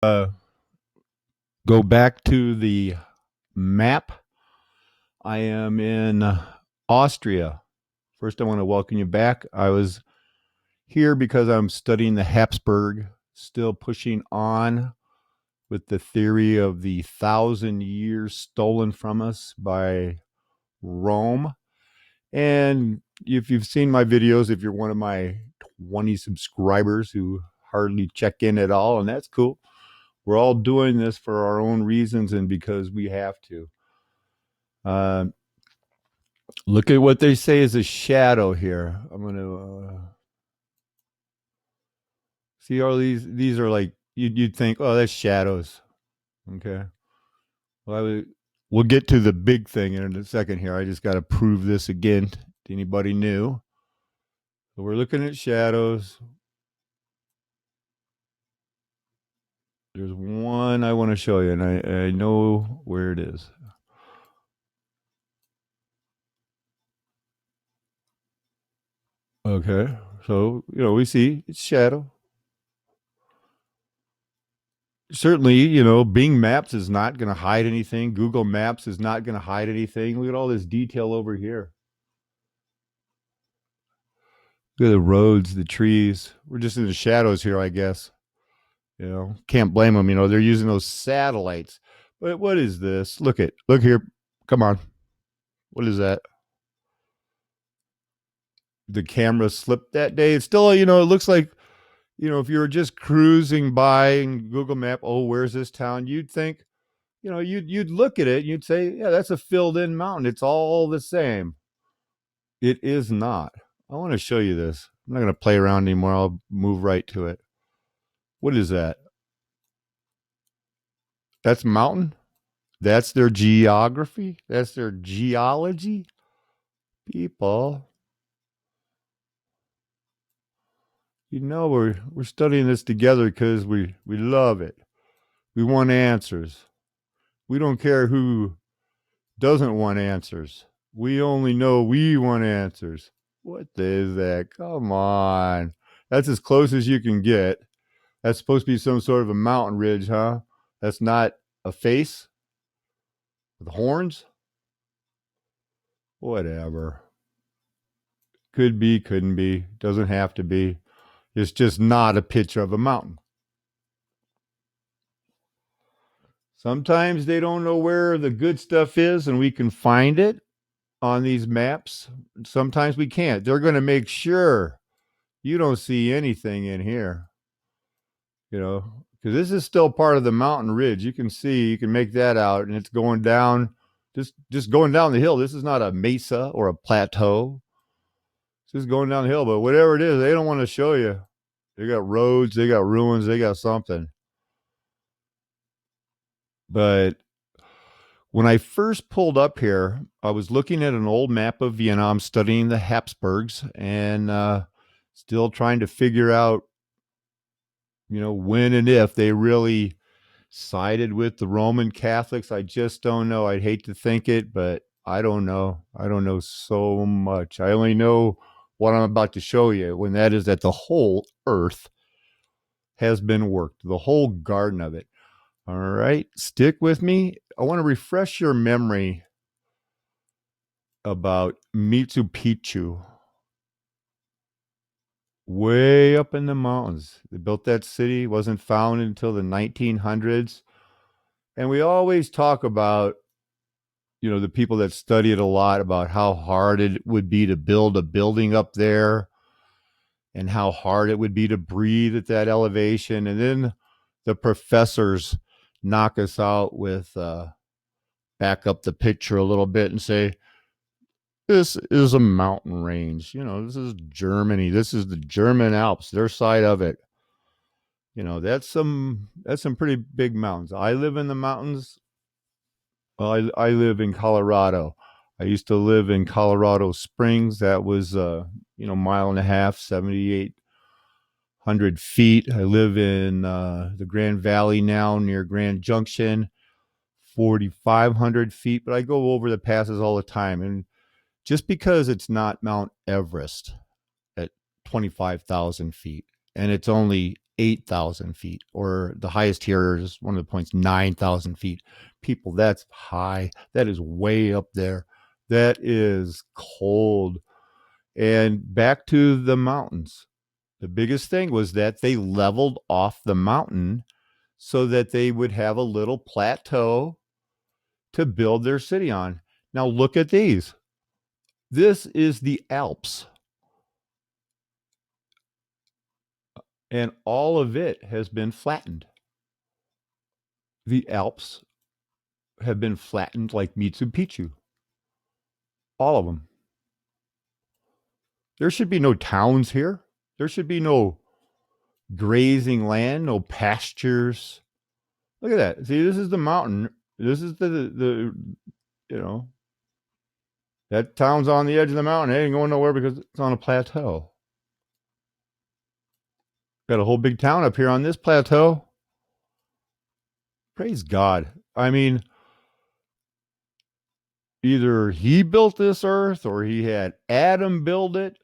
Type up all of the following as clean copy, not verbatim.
uh, go back to the map. I am in Austria. First, I want to welcome you back. I was here because I'm studying the Habsburg, still pushing on with the theory of the 1,000 years stolen from us by Rome. And if you've seen my videos, if you're one of my 20 subscribers who hardly check in at all, and that's cool. We're all doing this for our own reasons and because we have to. Uh, Look at what they say is a shadow here. I'm going to see all these. These are like, you'd think, oh, that's shadows. Okay. Well, we'll get to the big thing in a second here. I just got to prove this again to anybody new. So we're looking at shadows. There's one I want to show you, and I know where it is. Okay. So, we see it's shadow. Certainly, Bing Maps is not going to hide anything. Google Maps is not going to hide anything. Look at all this detail over here. Look at the roads, the trees. We're just in the shadows here, I guess. Can't blame them. They're using those satellites. But what is this? Look here. Come on. What is that? The camera slipped that day. It's still, it looks like, if you were just cruising by and Google Map, oh, where's this town? You'd think, you'd look at it and you'd say, yeah, that's a filled in mountain. It's all the same. It is not. I want to show you this. I'm not going to play around anymore. I'll move right to it. What is that? That's mountain. That's their geography. That's their geology. People, we're studying this together because we love it. We want answers. We don't care who doesn't want answers. We only know we want answers. What is that? Come on. That's as close as you can get. That's supposed to be some sort of a mountain ridge, huh? That's not a face with horns? Whatever. Could be, couldn't be, doesn't have to be. It's just not a picture of a mountain. Sometimes they don't know where the good stuff is and we can find it on these maps. Sometimes we can't. They're going to make sure you don't see anything in here, because this is still part of the mountain ridge. You can see, you can make that out, and it's going down, just going down the hill. This is not a mesa or a plateau. It's just going down the hill. But whatever it is, they don't want to show you. They got roads, they got ruins, they got something. But when I first pulled up here, I was looking at an old map of Vienna. I'm studying the Habsburgs and still trying to figure out, when and if they really sided with the Roman Catholics. I just don't know. I'd hate to think it, but I don't know. I don't know so much. I only know what I'm about to show you, when that is that the whole earth has been worked, the whole garden of it. All right, stick with me. I want to refresh your memory about Machu Picchu, way up in the mountains. They built that city, wasn't founded until the 1900s. And we always talk about, the people that study it a lot, about how hard it would be to build a building up there and how hard it would be to breathe at that elevation. And then the professors knock us out with back up the picture a little bit and say, this is a mountain range. This is Germany. This is the German Alps, their side of it. That's some pretty big mountains. I live in the mountains. Well, I live in Colorado. I used to live in Colorado Springs. That was mile and a half, 7,800 feet. I live in the Grand Valley now, near Grand Junction, 4,500 feet. But I go over the passes all the time, and just because it's not Mount Everest at 25,000 feet and it's only 8,000 feet, or the highest here is one of the points, 9,000 feet. People, that's high. That is way up there. That is cold. And back to the mountains. The biggest thing was that they leveled off the mountain so that they would have a little plateau to build their city on. Now look at these. This is the Alps. And all of it has been flattened. The Alps have been flattened like Machu Picchu. All of them. There should be no towns here. There should be no grazing land, no pastures. Look at that. See, this is the mountain. This is the you know, that town's on the edge of the mountain. It ain't going nowhere because it's on a plateau. Got a whole big town up here on this plateau. Praise God. I mean, either he built this earth or he had Adam build it,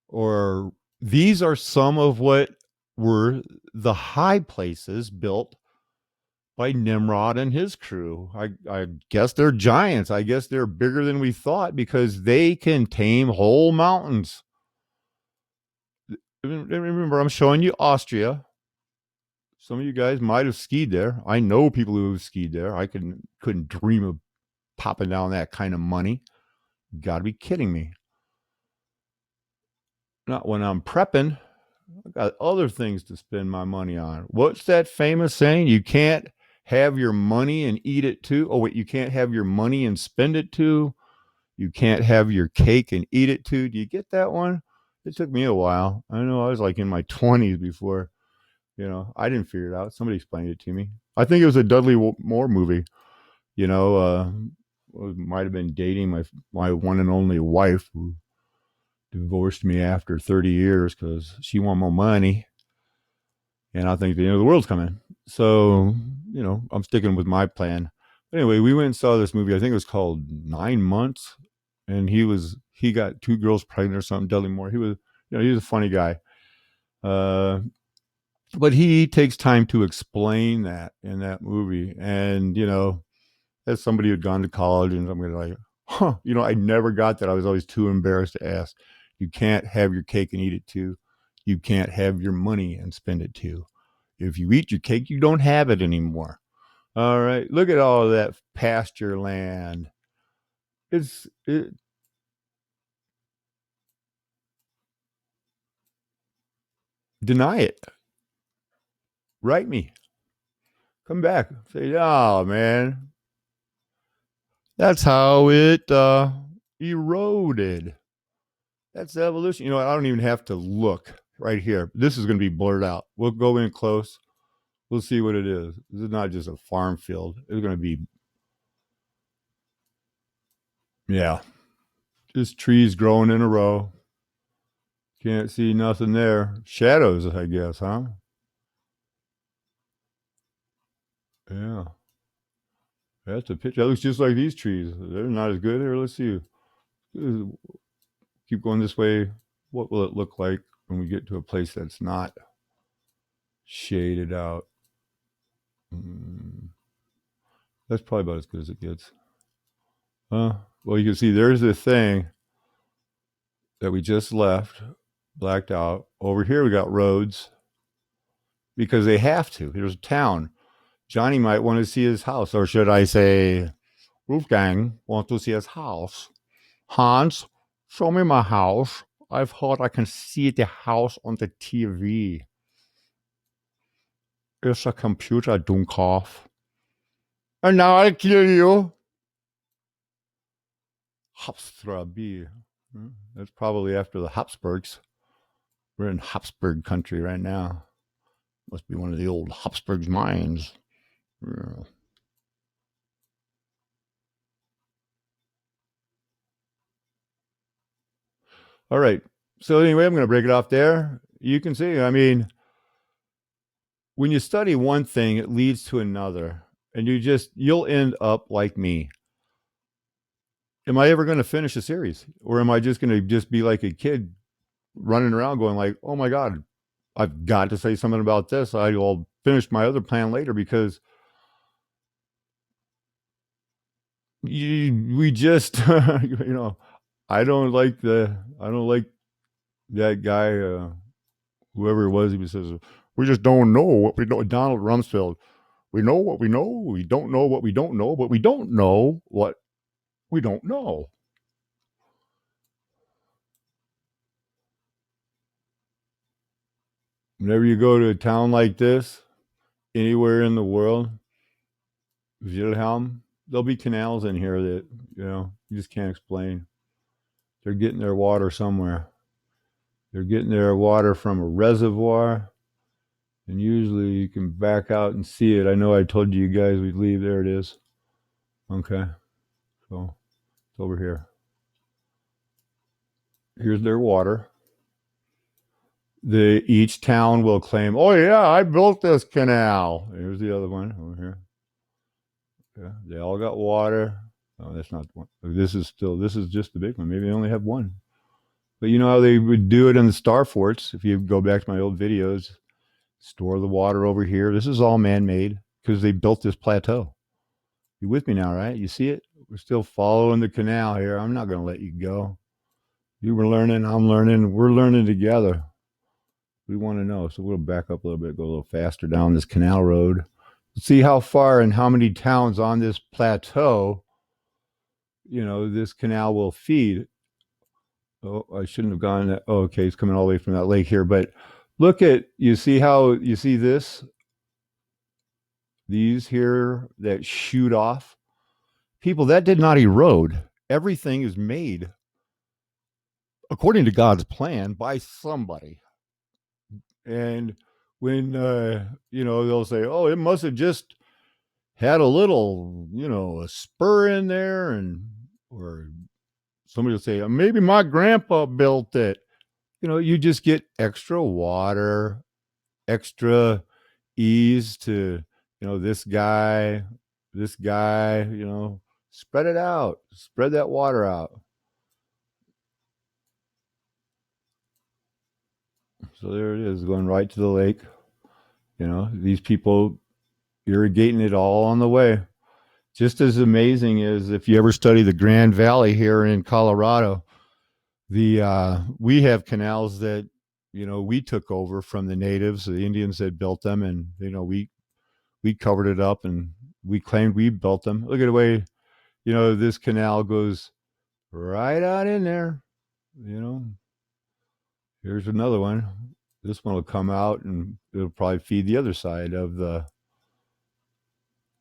or these are some of what were the high places built by Nimrod and his crew. I guess they're giants. I guess they're bigger than we thought because they can tame whole mountains. Remember, I'm showing you Austria. Some of you guys might have skied there. I know people who have skied there. I couldn't dream of popping down that kind of money. You got to be kidding me. Not when I'm prepping. I've got other things to spend my money on. What's that famous saying? You can't have your money and eat it too. Oh, wait, you can't have your money and spend it too. You can't have your cake and eat it too. Do you get that one? It took me a while. I know I was like in my 20s before, I didn't figure it out. Somebody explained it to me. I think it was a Dudley Moore movie. Might have been dating my one and only wife who divorced me after 30 years because she wanted more money. And I think the end of the world's coming. So, I'm sticking with my plan. Anyway, we went and saw this movie. I think it was called 9 Months. And he got 2 girls pregnant or something. Dudley Moore. He was a funny guy. But he takes time to explain that in that movie. And, as somebody who'd gone to college and I'm like, I never got that. I was always too embarrassed to ask. You can't have your cake and eat it too. You can't have your money and spend it too. If you eat your cake, you don't have it anymore. All right. Look at all of that pasture land. Deny it. Write me. Come back. Say, oh, man. That's how it eroded. That's evolution. I don't even have to look right here. This is going to be blurred out. We'll go in close. We'll see what it is. This is not just a farm field. It's going to be, just trees growing in a row. Can't see nothing there. Shadows, I guess, huh? Yeah. That's a picture. That looks just like these trees. They're not as good. Here, let's see. Keep going this way. What will it look like when we get to a place that's not shaded out? That's probably about as good as it gets. Well, you can see there's the thing that we just left, blacked out. Over here we got roads because they have to. Here's a town. Johnny might want to see his house, or should I say, Wolfgang wants to see his house. Hans, show me my house. I've heard I can see the house on the TV. It's a computer, Dunkov. And now I kill you. Habsburg. That's probably after the Habsburgs. We're in Habsburg country right now. Must be one of the old Habsburg mines. Yeah. All right. So anyway, I'm going to break it off there. You can see, when you study one thing, it leads to another. And you'll end up like me. Am I ever going to finish a series? Or am I just going to be like a kid running around going like, oh my God, I've got to say something about this. I will finish my other plan later because we just, I don't like that guy, whoever it was. He says, "We just don't know what we know." Donald Rumsfeld. We know what we know. We don't know what we don't know, but we don't know what we don't know. Whenever you go to a town like this, anywhere in the world, Wilhelm, there'll be canals in here that, you just can't explain. They're getting their water somewhere. They're getting their water from a reservoir, and usually you can back out and see it. I know I told you guys we'd leave. There it is. Okay, so it's over here. Here's their water. Each town will claim, "Oh yeah, I built this canal." Here's the other one over here. Yeah, they all got water. Oh, that's not one. This is just the big one. Maybe they only have one. But you know how they would do it in the star forts? If you go back to my old videos, store the water over here. This is all man-made because they built this plateau. You with me now, right? You see it? We're still following the canal here. I'm not going to let you go. You were learning. I'm learning. We're learning together. We want to know. So we'll back up a little bit, go a little faster down this canal road. See how far and how many towns on this plateau, this canal will feed. Oh, I shouldn't have gone that. Oh, okay, it's coming all the way from that lake here. But you see this? These here that shoot off? People, that did not erode. Everything is made according to God's plan by somebody. And when, they'll say, "Oh, it must have just had a little, a spur in there," or somebody will say, "Maybe my grandpa built it." You just get extra water, extra ease to, this guy, spread it out, spread that water out. So there it is, going right to the lake. These people irrigating it all on the way. Just as amazing as if you ever study the Grand Valley here in Colorado, we have canals that we took over from the natives, the Indians that built them, and we covered it up and we claimed we built them. Look at the way this canal goes right out in there. Here's another one. This one will come out and it'll probably feed the other side of the.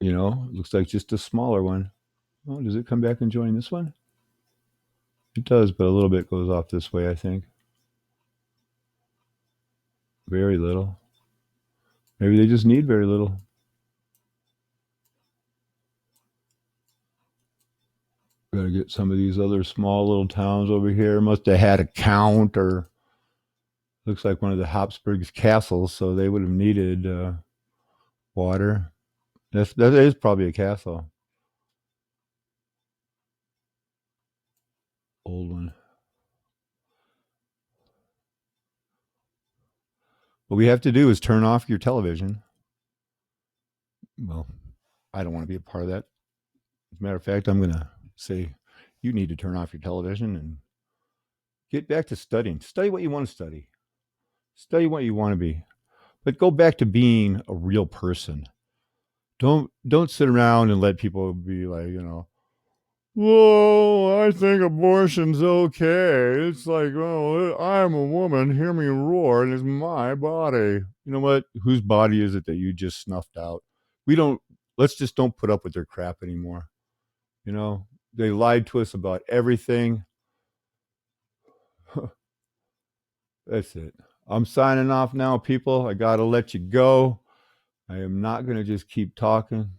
Looks like just a smaller one. Oh, does it come back and join this one? It does, but a little bit goes off this way, I think. Very little. Maybe they just need very little. Got to get some of these other small little towns over here. Must have had a count, or looks like one of the Habsburg's castles, so they would have needed water. That is probably a castle. Old one. What we have to do is turn off your television. Well, I don't want to be a part of that. As a matter of fact, I'm going to say you need to turn off your television and get back to studying. Study what you want to study. Study what you want to be. But go back to being a real person. Don't sit around and let people be like, "Whoa, I think abortion's okay." It's like, "Oh, I'm a woman. Hear me roar, and it's my body." You know what? Whose body is it that you just snuffed out? Let's just don't put up with their crap anymore. They lied to us about everything. That's it. I'm signing off now, people. I got to let you go. I am not going to just keep talking.